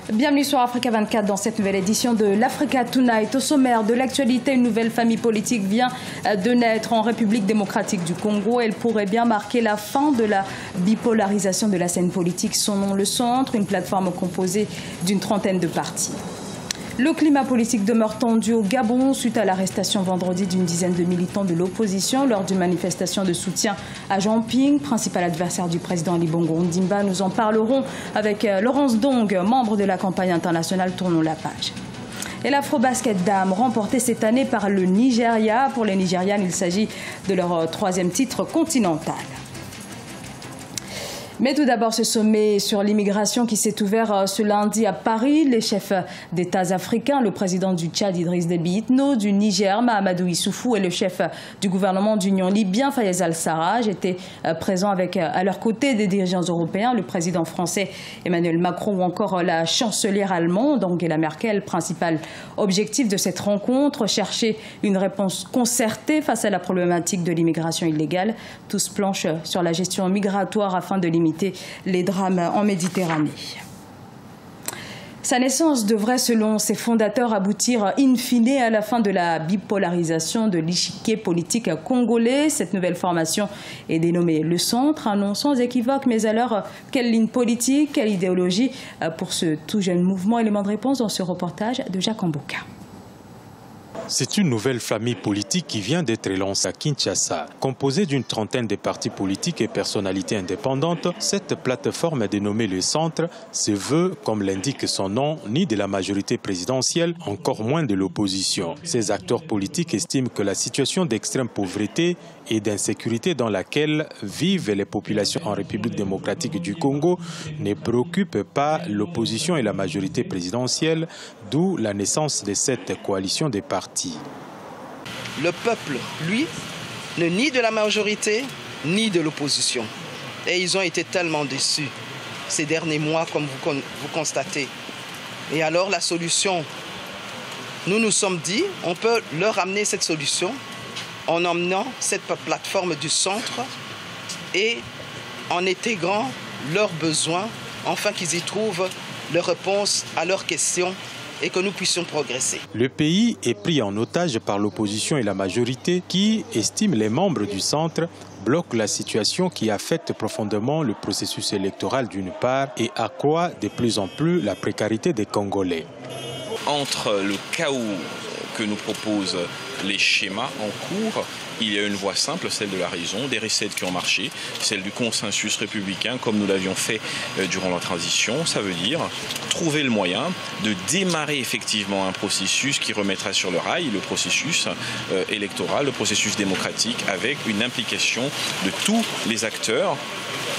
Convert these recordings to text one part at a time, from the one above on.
Bienvenue sur Africa 24 dans cette nouvelle édition de l'Africa Tonight. Au sommaire de l'actualité, une nouvelle famille politique vient de naître en République démocratique du Congo. Elle pourrait bien marquer la fin de la bipolarisation de la scène politique. Son nom, le Centre, une plateforme composée d'une trentaine de partis. Le climat politique demeure tendu au Gabon suite à l'arrestation vendredi d'une dizaine de militants de l'opposition lors d'une manifestation de soutien à Jean Ping, principal adversaire du président Ali Bongo Ondimba. Nous en parlerons avec Laurence Dong, membre de la campagne internationale Tournons la page. Et l'Afrobasket Dames, remporté cette année par le Nigeria. Pour les Nigérianes, il s'agit de leur troisième titre continental. Mais tout d'abord, ce sommet sur l'immigration qui s'est ouvert ce lundi à Paris. Les chefs d'États africains, le président du Tchad, Idriss Déby Itno, du Niger, Mahamadou Issoufou, et le chef du gouvernement d'union libyen, Fayez al-Sarraj, étaient présents avec à leur côté des dirigeants européens, le président français Emmanuel Macron ou encore la chancelière allemande, Angela Merkel. Principal objectif de cette rencontre, chercher une réponse concertée face à la problématique de l'immigration illégale. Tous planchent sur la gestion migratoire afin de limiter les drames en Méditerranée. Sa naissance devrait, selon ses fondateurs, aboutir in fine à la fin de la bipolarisation de l'échiquier politique congolais. Cette nouvelle formation est dénommée le Centre, un nom sans équivoque. Mais alors, quelle ligne politique, quelle idéologie pour ce tout jeune mouvement? Élément de réponse dans ce reportage de Jacques Amboka. C'est une nouvelle famille politique qui vient d'être lancée à Kinshasa. Composée d'une trentaine de partis politiques et personnalités indépendantes, cette plateforme dénommée le Centre se veut, comme l'indique son nom, ni de la majorité présidentielle, encore moins de l'opposition. Ces acteurs politiques estiment que la situation d'extrême pauvreté et d'insécurité dans laquelle vivent les populations en République démocratique du Congo ne préoccupe pas l'opposition et la majorité présidentielle, d'où la naissance de cette coalition des partis. Le peuple, lui, n'est ni de la majorité ni de l'opposition. Et ils ont été tellement déçus ces derniers mois, comme vous constatez. Et alors la solution, nous nous sommes dit, on peut leur amener cette solution en emmenant cette plateforme du Centre et en intégrant leurs besoins, afin qu'ils y trouvent leur réponse à leurs questions et que nous puissions progresser. Le pays est pris en otage par l'opposition et la majorité qui estiment les membres du Centre bloquent la situation qui affecte profondément le processus électoral d'une part et accroît de plus en plus la précarité des Congolais. Entre le chaos que nous proposent les schémas en cours, il y a une voie simple, celle de la raison, des recettes qui ont marché, celle du consensus républicain comme nous l'avions fait durant la transition. Ça veut dire trouver le moyen de démarrer effectivement un processus qui remettra sur le rail le processus électoral, le processus démocratique, avec une implication de tous les acteurs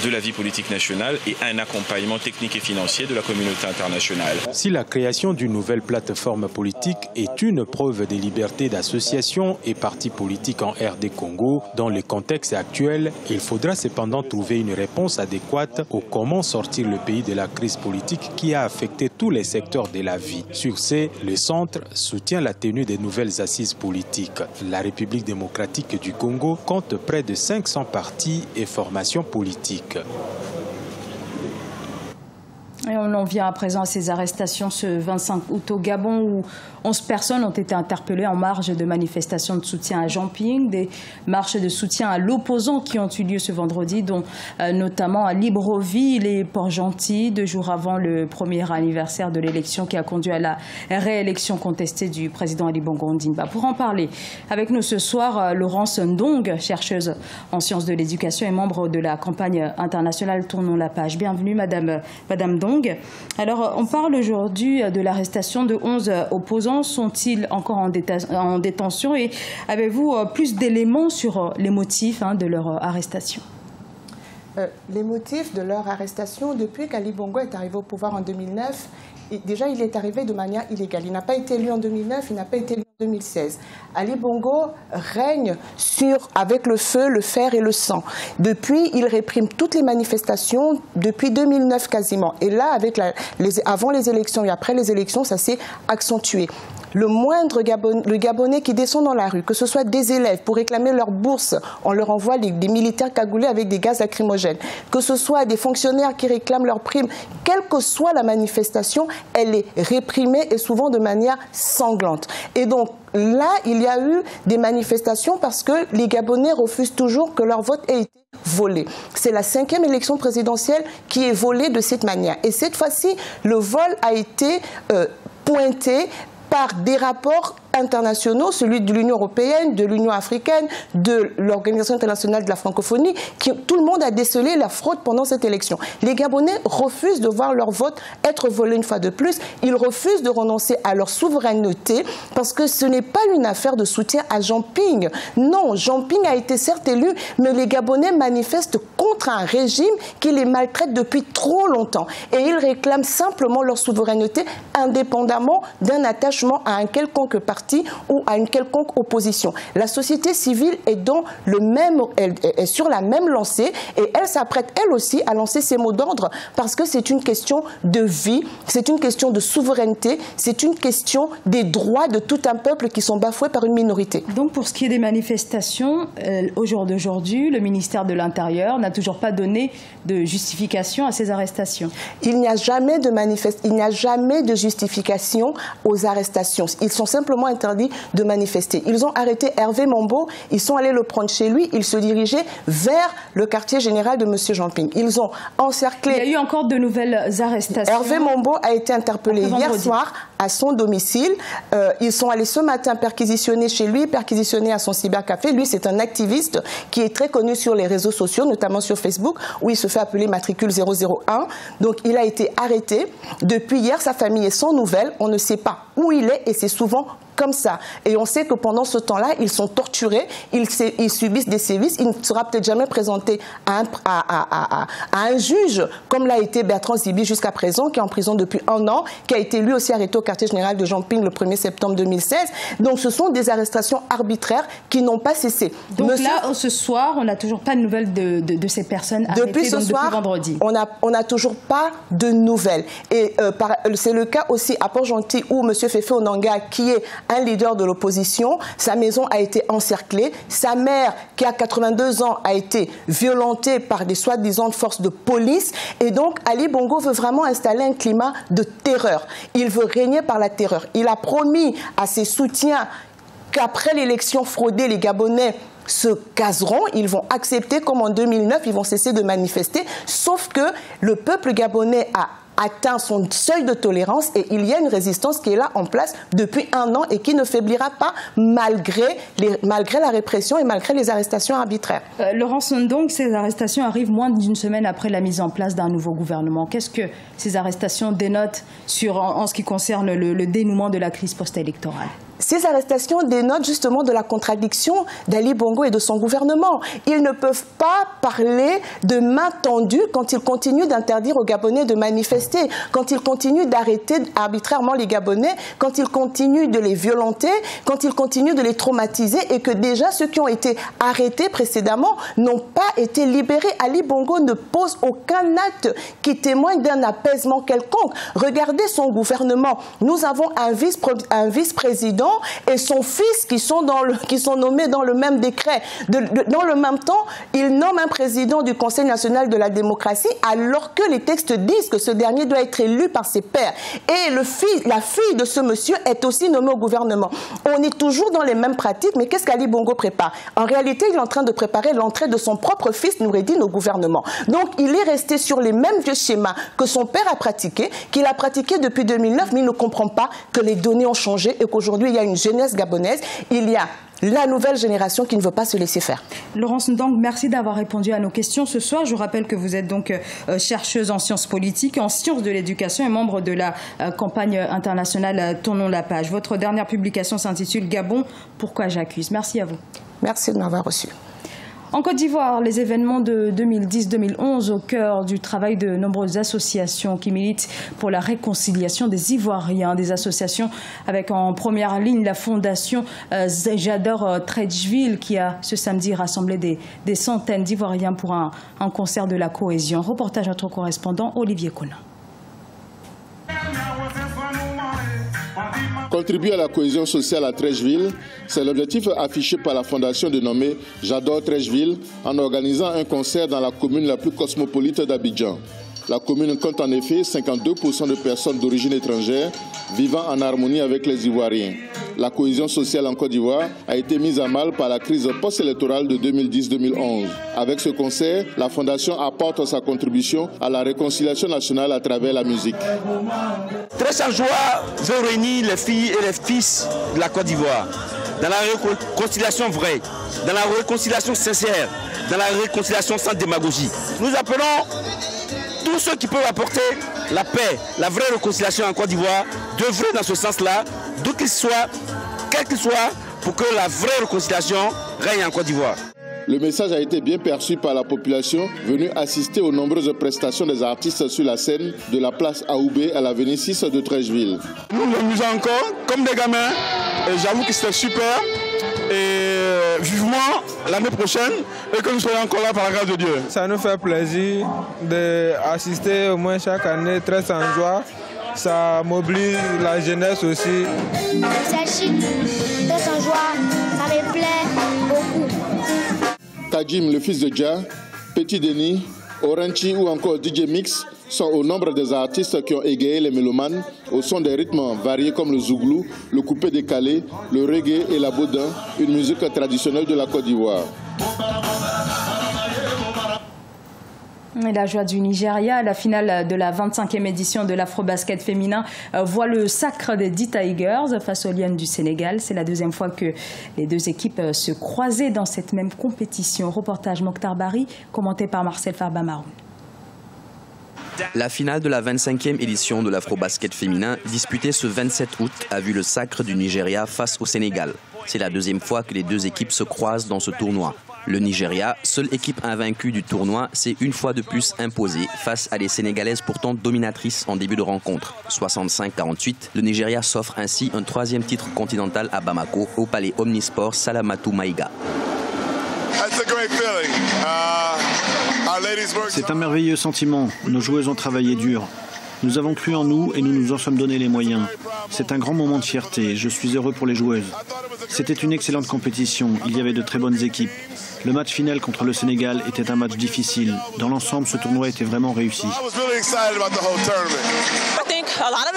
de la vie politique nationale et un accompagnement technique et financier de la communauté internationale. Si la création d'une nouvelle plateforme politique est une preuve des libertés d'association et partis politiques en RD Congo, dans le contexte actuel, il faudra cependant trouver une réponse adéquate au comment sortir le pays de la crise politique qui a affecté tous les secteurs de la vie. Sur ce, le Centre soutient la tenue des nouvelles assises politiques. La République démocratique du Congo compte près de 500 partis et formations politiques. Et on en vient à présent à ces arrestations ce 25 août au Gabon où 11 personnes ont été interpellées en marge de manifestations de soutien à Jean Ping, des marches de soutien à l'opposant qui ont eu lieu ce vendredi, dont notamment à Libreville et Port-Gentil, 2 jours avant le premier anniversaire de l'élection qui a conduit à la réélection contestée du président Ali Bongo Ondimba. Pour en parler avec nous ce soir, Laurence Ndong, chercheuse en sciences de l'éducation et membre de la campagne internationale Tournons la page. Bienvenue Madame Ndong. Alors, on parle aujourd'hui de l'arrestation de 11 opposants. Sont-ils encore en détention? Et avez-vous plus d'éléments sur les motifs de leur arrestation? Les motifs de leur arrestation, depuis qu'Ali Bongo est arrivé au pouvoir en 2009, déjà il est arrivé de manière illégale. Il n'a pas été élu en 2009, il n'a pas été élu en 2016. Ali Bongo règne avec le feu, le fer et le sang. Depuis, il réprime toutes les manifestations depuis 2009 quasiment. Et là, avant les élections et après les élections, ça s'est accentué. le Gabonais qui descend dans la rue, que ce soit des élèves pour réclamer leur bourse, on leur envoie des militaires cagoulés avec des gaz lacrymogènes, que ce soit des fonctionnaires qui réclament leurs primes, quelle que soit la manifestation, elle est réprimée et souvent de manière sanglante. Et donc là, il y a eu des manifestations parce que les Gabonais refusent toujours que leur vote ait été volé. C'est la 5e élection présidentielle qui est volée de cette manière. Et cette fois-ci, le vol a été pointé par des rapports internationaux, celui de l'Union européenne, de l'Union africaine, de l'Organisation internationale de la francophonie, tout le monde a décelé la fraude pendant cette élection. Les Gabonais refusent de voir leur vote être volé une fois de plus. Ils refusent de renoncer à leur souveraineté parce que ce n'est pas une affaire de soutien à Jean Ping. Non, Jean Ping a été certes élu, mais les Gabonais manifestent contre un régime qui les maltraite depuis trop longtemps. Et ils réclament simplement leur souveraineté indépendamment d'un attachement à un quelconque parti ou à une quelconque opposition. La société civile est est sur la même lancée et elle s'apprête elle aussi à lancer ses mots d'ordre parce que c'est une question de vie, c'est une question de souveraineté, c'est une question des droits de tout un peuple qui sont bafoués par une minorité. Donc pour ce qui est des manifestations, au jour d'aujourd'hui, le ministère de l'Intérieur n'a toujours pas donné de justification à ces arrestations. Il n'y a jamais de justification aux arrestations. Ils sont simplement interdits de manifester. Ils ont arrêté Hervé Mambo, ils sont allés le prendre chez lui, ils se dirigeaient vers le quartier général de M. Jean Ping. Ils ont encerclé... Il y a eu encore de nouvelles arrestations. Hervé Mambo a été interpellé hier soir à son domicile. Ils sont allés ce matin perquisitionner chez lui, perquisitionner à son cybercafé. Lui, c'est un activiste qui est très connu sur les réseaux sociaux, notamment sur Facebook, où il se fait appeler Matricule 001. Donc, il a été arrêté. Depuis hier, sa famille est sans nouvelles. On ne sait pas où il est et c'est souvent comme ça. Et on sait que pendant ce temps-là, ils sont torturés, ils subissent des sévices. Il ne sera peut-être jamais présenté à un juge, comme l'a été Bertrand Zibi jusqu'à présent, qui est en prison depuis 1 an, qui a été lui aussi arrêté au quartier général de Jean Ping le 1er septembre 2016. Donc ce sont des arrestations arbitraires qui n'ont pas cessé. Donc là, ce soir, on n'a toujours pas de nouvelles de ces personnes arrêtées depuis vendredi. On n'a toujours pas de nouvelles. Et c'est le cas aussi à Port-Gentil où M. Féfé Onanga, qui est un leader de l'opposition, sa maison a été encerclée, sa mère, qui a 82 ans, a été violentée par des soi-disant forces de police, et donc Ali Bongo veut vraiment installer un climat de terreur. Il veut régner par la terreur. Il a promis à ses soutiens qu'après l'élection fraudée, les Gabonais se caseront, ils vont accepter, comme en 2009, ils vont cesser de manifester, sauf que le peuple gabonais a atteint son seuil de tolérance et il y a une résistance qui est là en place depuis 1 an et qui ne faiblira pas malgré la répression et malgré les arrestations arbitraires. Laurence Ndong, ces arrestations arrivent moins d'une semaine après la mise en place d'un nouveau gouvernement. Qu'est-ce que ces arrestations dénotent en ce qui concerne le dénouement de la crise post-électorale ? Ces arrestations dénotent justement de la contradiction d'Ali Bongo et de son gouvernement. Ils ne peuvent pas parler de main tendue quand ils continuent d'interdire aux Gabonais de manifester, quand ils continuent d'arrêter arbitrairement les Gabonais, quand ils continuent de les violenter, quand ils continuent de les traumatiser et que déjà ceux qui ont été arrêtés précédemment n'ont pas été libérés. Ali Bongo ne pose aucun acte qui témoigne d'un apaisement quelconque. Regardez son gouvernement. Nous avons un vice-président et son fils qui sont nommés dans le même décret. Dans le même temps, il nomme un président du Conseil national de la démocratie alors que les textes disent que ce dernier doit être élu par ses pairs. Et la fille de ce monsieur est aussi nommée au gouvernement. On est toujours dans les mêmes pratiques, mais qu'est-ce qu'Ali Bongo prépare? En réalité, il est en train de préparer l'entrée de son propre fils, Noureddine, au gouvernement. Donc, il est resté sur les mêmes vieux schémas que son père a pratiqué, qu'il a pratiqué depuis 2009, mais il ne comprend pas que les données ont changé et qu'aujourd'hui, il y a une jeunesse gabonaise, il y a la nouvelle génération qui ne veut pas se laisser faire. Laurence Ndong, merci d'avoir répondu à nos questions ce soir. Je rappelle que vous êtes donc chercheuse en sciences politiques, en sciences de l'éducation et membre de la campagne internationale Tournons la page. Votre dernière publication s'intitule Gabon, pourquoi j'accuse. Merci à vous. Merci de m'avoir reçu. En Côte d'Ivoire, les événements de 2010-2011 au cœur du travail de nombreuses associations qui militent pour la réconciliation des Ivoiriens. Des associations avec en première ligne la fondation J'adore Tredjville qui a ce samedi rassemblé des centaines d'Ivoiriens pour un concert de la cohésion. Reportage notre correspondant Olivier Conan. Contribuer à la cohésion sociale à Treichville, c'est l'objectif affiché par la fondation dénommée J'adore Treichville en organisant un concert dans la commune la plus cosmopolite d'Abidjan. La commune compte en effet 52% de personnes d'origine étrangère vivant en harmonie avec les Ivoiriens. La cohésion sociale en Côte d'Ivoire a été mise à mal par la crise post-électorale de 2010-2011. Avec ce concert, la Fondation apporte sa contribution à la réconciliation nationale à travers la musique. Très en joie veut réunir les filles et les fils de la Côte d'Ivoire dans la réconciliation vraie, dans la réconciliation sincère, dans la réconciliation sans démagogie. Nous appelons tous ceux qui peuvent apporter la paix, la vraie réconciliation en Côte d'Ivoire, d'œuvrer dans ce sens-là, d'où qu'il soit, quel qu'il soit, pour que la vraie réconciliation règne en Côte d'Ivoire. Le message a été bien perçu par la population venue assister aux nombreuses prestations des artistes sur la scène de la place Aoubé à l'avenue 6 de Treichville. Nous nous amusons encore comme des gamins et j'avoue que c'était super. Et vivement l'année prochaine et que nous soyons encore là par la grâce de Dieu. Ça nous fait plaisir d'assister au moins chaque année très en joie. Ça mobilise la jeunesse aussi. C'est chic, très en joie, ça me plaît beaucoup. Kajim, le fils de Dja, Petit Denis, Oranchi ou encore DJ Mix sont au nombre des artistes qui ont égayé les mélomanes au son des rythmes variés comme le zouglou, le coupé décalé, le reggae et la boudin, une musique traditionnelle de la Côte d'Ivoire. Et la joie du Nigeria, la finale de la 25e édition de l'Afrobasket féminin voit le sacre des D Tigers face aux Lions du Sénégal. C'est la deuxième fois que les deux équipes se croisaient dans cette même compétition. Reportage Mokhtar Bari, commenté par Marcel Farba-Maroun. La finale de la 25e édition de l'Afrobasket féminin, disputée ce 27 août, a vu le sacre du Nigeria face au Sénégal. C'est la deuxième fois que les deux équipes se croisent dans ce tournoi. Le Nigeria, seule équipe invaincue du tournoi, s'est une fois de plus imposée face à des Sénégalaises pourtant dominatrices en début de rencontre. 65-48, le Nigeria s'offre ainsi un troisième titre continental à Bamako, au palais Omnisport Salamatu Maïga. C'est un merveilleux sentiment. Nos joueuses ont travaillé dur. Nous avons cru en nous et nous nous en sommes donné les moyens. C'est un grand moment de fierté. Je suis heureux pour les joueuses. C'était une excellente compétition. Il y avait de très bonnes équipes. Le match final contre le Sénégal était un match difficile. Dans l'ensemble, ce tournoi était vraiment réussi.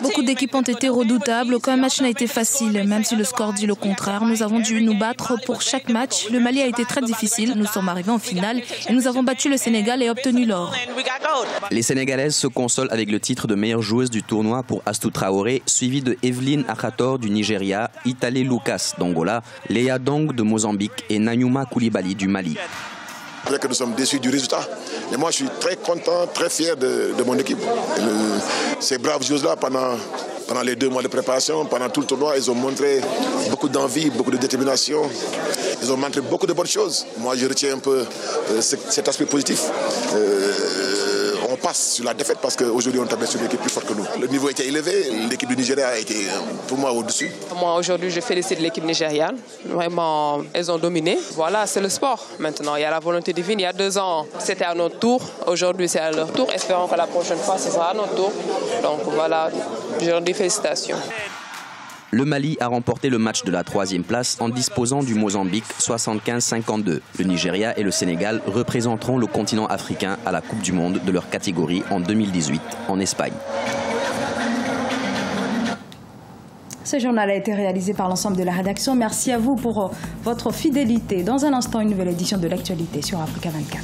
Beaucoup d'équipes ont été redoutables. Aucun match n'a été facile, même si le score dit le contraire. Nous avons dû nous battre pour chaque match. Le Mali a été très difficile. Nous sommes arrivés en finale et nous avons battu le Sénégal et obtenu l'or. Les Sénégalaises se consolent avec le titre de meilleure joueuse du tournoi pour Astou Traoré, suivie de Evelyne Akator du Nigeria, Itale Lucas d'Angola, Léa Dong de Mozambique et Nanyuma Koulibaly du Mali. Que nous sommes déçus du résultat. Mais moi, je suis très content, très fier de mon équipe. Ces braves joueuses-là, pendant les 2 mois de préparation, pendant tout le tournoi, ils ont montré beaucoup d'envie, beaucoup de détermination. Ils ont montré beaucoup de bonnes choses. Moi, je retiens un peu cet aspect positif. On passe sur la défaite parce qu'aujourd'hui, on tablait sur une équipe plus forte que nous. Le niveau était élevé, l'équipe du Nigeria a été pour moi au-dessus. Moi, aujourd'hui, je félicite l'équipe nigériane. Vraiment, elles ont dominé. Voilà, c'est le sport. Maintenant, il y a la volonté divine. Il y a 2 ans, c'était à notre tour. Aujourd'hui, c'est à leur tour. Espérons que la prochaine fois, ce sera à notre tour. Donc voilà, je leur dis félicitations. Le Mali a remporté le match de la 3e place en disposant du Mozambique 75-52. Le Nigeria et le Sénégal représenteront le continent africain à la Coupe du Monde de leur catégorie en 2018 en Espagne. Ce journal a été réalisé par l'ensemble de la rédaction. Merci à vous pour votre fidélité. Dans un instant, une nouvelle édition de l'actualité sur Africa 24.